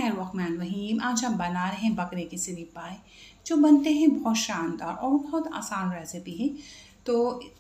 बिस्मिल्लाहिर्रहमानिर्रहीम। आज हम बना रहे हैं बकरे की सिरी पाए, जो बनते हैं बहुत शानदार और बहुत आसान रेसिपी है। तो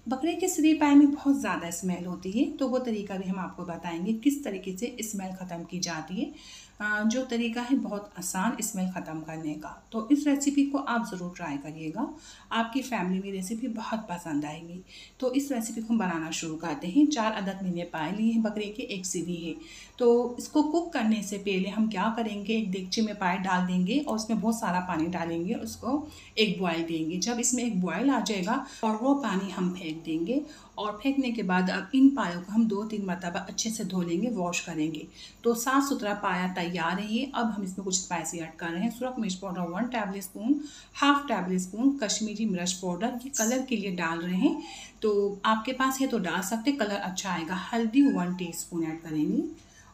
बकरे के सिरी पाए में बहुत ज़्यादा स्मेल होती है, तो वो तरीका भी हम आपको बताएंगे किस तरीके से स्मेल ख़त्म की जाती है। जो तरीका है बहुत आसान स्मेल ख़त्म करने का। तो इस रेसिपी को आप ज़रूर ट्राई करिएगा, आपकी फैमिली में रेसिपी बहुत पसंद आएगी। तो इस रेसिपी को हम बनाना शुरू करते हैं। 4 अदद मैंने पाए लिए हैं बकरे के, एक सिरी है। तो इसको कुक करने से पहले हम क्या करेंगे, एक देगची में पाए डाल देंगे और उसमें बहुत सारा पानी डालेंगे, उसको एक बॉयल देंगे। जब इसमें एक बॉयल आ जाएगा और वो पानी हम फेंक देंगे, और फेंकने के बाद अब इन पायों को हम 2-3 मरतबा अच्छे से धो लेंगे, वॉश करेंगे। तो साफ़ सुथरा पाया तैयार है ये। अब हम इसमें कुछ स्पाइसी ऐड कर रहे हैं। सुरख मिर्च powder 1 table spoon, half table spoon Kashmiri मिर्च पाउडर, ये कलर के लिए डाल रहे हैं। तो आपके पास है तो डाल सकते, कलर अच्छा आएगा। हल्दी 1 टीस्पून ऐड करेंगे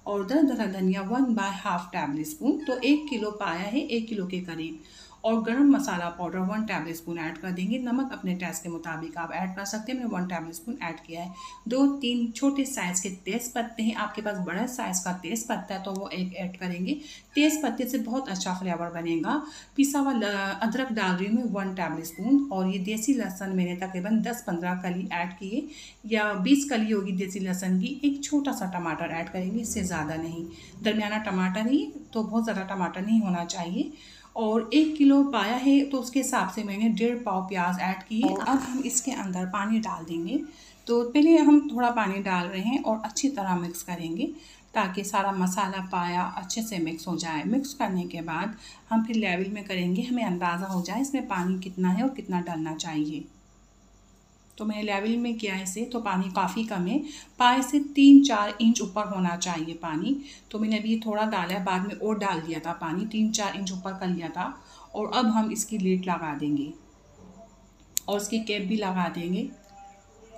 और दरदरा धनिया 1/2 टेबल स्पून। तो 1 किलो पाया है, 1 किलो के करीब। और गरम मसाला पाउडर 1 टेबल स्पून ऐड कर देंगे। नमक अपने टेस्ट के मुताबिक आप ऐड कर सकते हैं, मैंने 1 टेबल स्पून ऐड किया है। 2-3 छोटे साइज़ के तेज़ पत्ते हैं, आपके पास बड़ा साइज़ का तेज़ पत्ता है तो वो एक ऐड करेंगे। तेज़ पत्ते से बहुत अच्छा फ्लेवर बनेगा। पिसा हुआ अदरक डाल रही हूँ मैं 1 टेबल स्पून, और ये देसी लहसुन मैंने तकरीबन 10-15 कली ऐड किए, या 20 कली होगी देसी लहसुन की। एक छोटा सा टमाटर ऐड करेंगे, इससे ज़्यादा नहीं, दरमियाना टमाटर ही, तो बहुत ज़्यादा टमाटर नहीं होना चाहिए। और 1 किलो पाया है तो उसके हिसाब से मैंने 1.5 पाव प्याज ऐड किए। अब हम इसके अंदर पानी डाल देंगे। तो पहले हम थोड़ा पानी डाल रहे हैं और अच्छी तरह मिक्स करेंगे, ताकि सारा मसाला पाया अच्छे से मिक्स हो जाए। मिक्स करने के बाद हम फिर लेवल में करेंगे, हमें अंदाज़ा हो जाए इसमें पानी कितना है और कितना डालना चाहिए। तो मैंने लेवल में किया है इसे, तो पानी काफ़ी कम है, पाए से 3-4 इंच ऊपर होना चाहिए पानी। तो मैंने अभी थोड़ा डाला है, बाद में और डाल दिया था पानी, 3-4 इंच ऊपर कर लिया था। और अब हम इसकी लीड लगा देंगे और इसकी कैप भी लगा देंगे,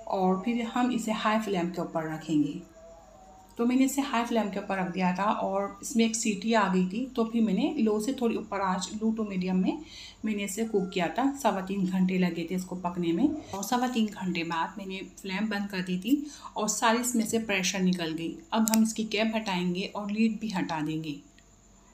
और फिर हम इसे हाई फ्लेम के ऊपर रखेंगे। तो मैंने इसे हाई फ्लेम के ऊपर रख दिया था और इसमें एक सीटी आ गई थी, तो फिर मैंने लो से थोड़ी ऊपर आंच, लो टू मीडियम में मैंने इसे कुक किया था। 3.25 घंटे लगे थे इसको पकने में, और 3.25 घंटे बाद मैंने फ्लेम बंद कर दी थी और सारी इसमें से प्रेशर निकल गई। अब हम इसकी कैप हटाएंगे और लीड भी हटा देंगे,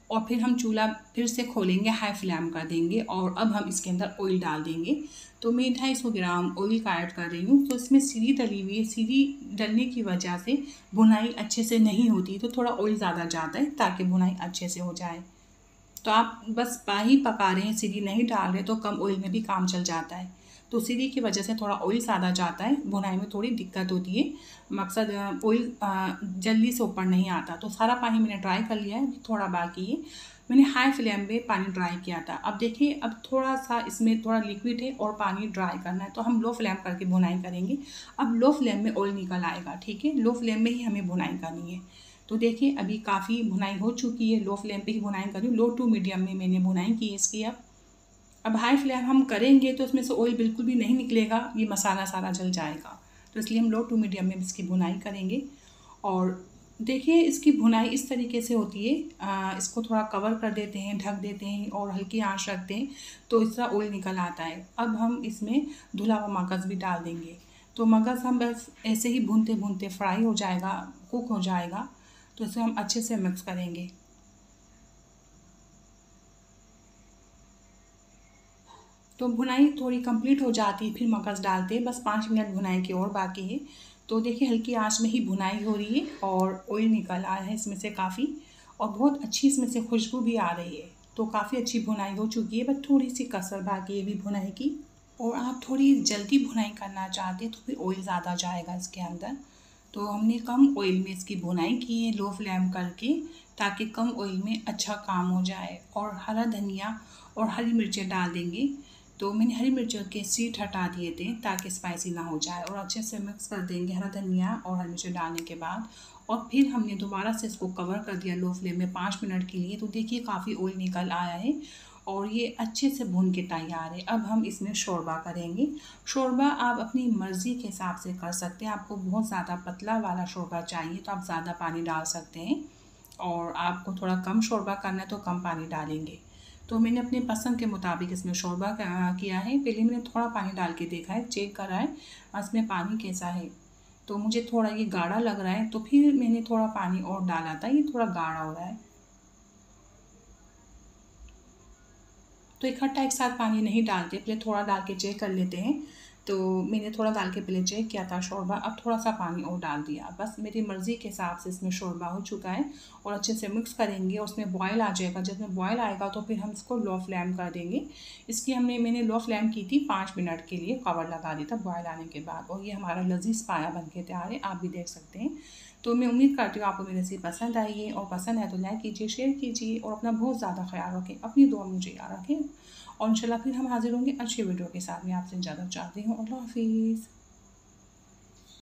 और फिर हम चूल्हा फिर से खोलेंगे, हाई फ्लेम कर देंगे, और अब हम इसके अंदर ऑयल डाल देंगे। तो मैं 250 ग्राम ऑयल का ऐड कर रही हूँ। तो इसमें सीरी डली हुई है, सीरी डलने की वजह से भुनाई अच्छे से नहीं होती, तो थोड़ा ऑयल ज़्यादा जाता है ताकि भुनाई अच्छे से हो जाए। तो आप बस ही पका रहे हैं, सीरी नहीं डाल रहे, तो कम ऑयल में भी काम चल जाता है। तो सीरी की वजह से थोड़ा ऑयल ज़्यादा जाता है, भुनाई में थोड़ी दिक्कत होती है। मकसद ऑयल जल्दी से ऊपर नहीं आता। तो सारा पानी मैंने ड्राई कर लिया है, थोड़ा बाकी है। मैंने हाई फ्लेम पे पानी ड्राई किया था। अब देखिए, अब थोड़ा सा इसमें थोड़ा लिक्विड है और पानी ड्राई करना है, तो हम लो फ्लेम करके भुनाई करेंगे। अब लो फ्लेम में ऑयल निकल आएगा, ठीक है, लो फ्लेम में ही हमें भुनाई करनी है। तो देखिए अभी काफ़ी भुनाई हो चुकी है, लो फ्लेम पे ही भुनाई करी, लो टू मीडियम में मैंने भुनाई की इसकी। अब हाई फ्लेम हम करेंगे तो इसमें से ऑयल बिल्कुल भी नहीं निकलेगा, ये मसाला सारा जल जाएगा। तो इसलिए हम लो टू मीडियम में इसकी भुनाई करेंगे। और देखिए इसकी भुनाई इस तरीके से होती है, इसको थोड़ा कवर कर देते हैं, ढक देते हैं और हल्की आंच रखते हैं, तो इसका ऑयल निकल आता है। अब हम इसमें धुला हुआ मगज़ भी डाल देंगे। तो मगज़ हम बस ऐसे ही भूनते भूनते फ्राई हो जाएगा, कुक हो जाएगा। तो इसे हम अच्छे से मिक्स करेंगे। तो भुनाई थोड़ी कंप्लीट हो जाती है, फिर मगज़ डालते हैं, बस 5 मिनट भुनाई की और बाकी है। तो देखिए हल्की आंच में ही भुनाई हो रही है और ऑयल निकल आया है इसमें से काफ़ी, और बहुत अच्छी इसमें से खुशबू भी आ रही है। तो काफ़ी अच्छी भुनाई हो चुकी है, बस थोड़ी सी कसर बाकी है भी भुनाई की। और आप थोड़ी जल्दी भुनाई करना चाहते हैं तो फिर ऑयल ज़्यादा जाएगा इसके अंदर। तो हमने कम ऑयल में इसकी भुनाई की है, लो फ्लेम करके, ताकि कम ऑयल में अच्छा काम हो जाए। और हरा धनिया और हरी मिर्चें डाल देंगे। तो मैंने हरी मिर्चों के सीड हटा दिए थे ताकि स्पाइसी ना हो जाए, और अच्छे से मिक्स कर देंगे हरा धनिया और हरी मिर्चें डालने के बाद। और फिर हमने दोबारा से इसको कवर कर दिया लो फ्लेम में 5 मिनट के लिए। तो देखिए काफ़ी ऑयल निकल आया है और ये अच्छे से भून के तैयार है। अब हम इसमें शोरबा करेंगे। शोरबा आप अपनी मर्ज़ी के हिसाब से कर सकते हैं। आपको बहुत ज़्यादा पतला वाला शोरबा चाहिए तो आप ज़्यादा पानी डाल सकते हैं, और आपको थोड़ा कम शोरबा करना है तो कम पानी डालेंगे। तो मैंने अपने पसंद के मुताबिक इसमें शोरबा किया है। पहले मैंने थोड़ा पानी डाल के देखा है, चेक करा है इसमें पानी कैसा है। तो मुझे थोड़ा ये गाढ़ा लग रहा है, तो फिर मैंने थोड़ा पानी और डाला था, ये थोड़ा गाढ़ा हो रहा है। तो इकट्ठा एक साथ पानी नहीं डालते, पहले थोड़ा डाल के चेक कर लेते हैं। तो मैंने थोड़ा डाल के पहले चेक किया था शोरबा, अब थोड़ा सा पानी और डाल दिया। बस मेरी मर्ज़ी के हिसाब से इसमें शोरबा हो चुका है और अच्छे से मिक्स करेंगे और उसमें बॉयल आ जाएगा। जब में बॉयल आएगा तो फिर हम इसको लो फ्लेम कर देंगे। इसकी मैंने लो फ्लेम की थी 5 मिनट के लिए, कवर लगा दिया था बॉयल आने के बाद। और ये हमारा लजीज पाया बन के तैयार है, आप भी देख सकते हैं। तो मैं उम्मीद करती हूँ आपको मेरी रेसिपी पसंद आई है, और पसंद है तो लाइक कीजिए, शेयर कीजिए और अपना बहुत ज़्यादा ख्याल रखें। अपनी दुआ में मुझे याद रखें और इंशाल्लाह फिर हम हाजिर होंगे अच्छी वीडियो के साथ। मैं आपसे ज़्यादा चाहती हूँ। अल्लाह हाफिज़।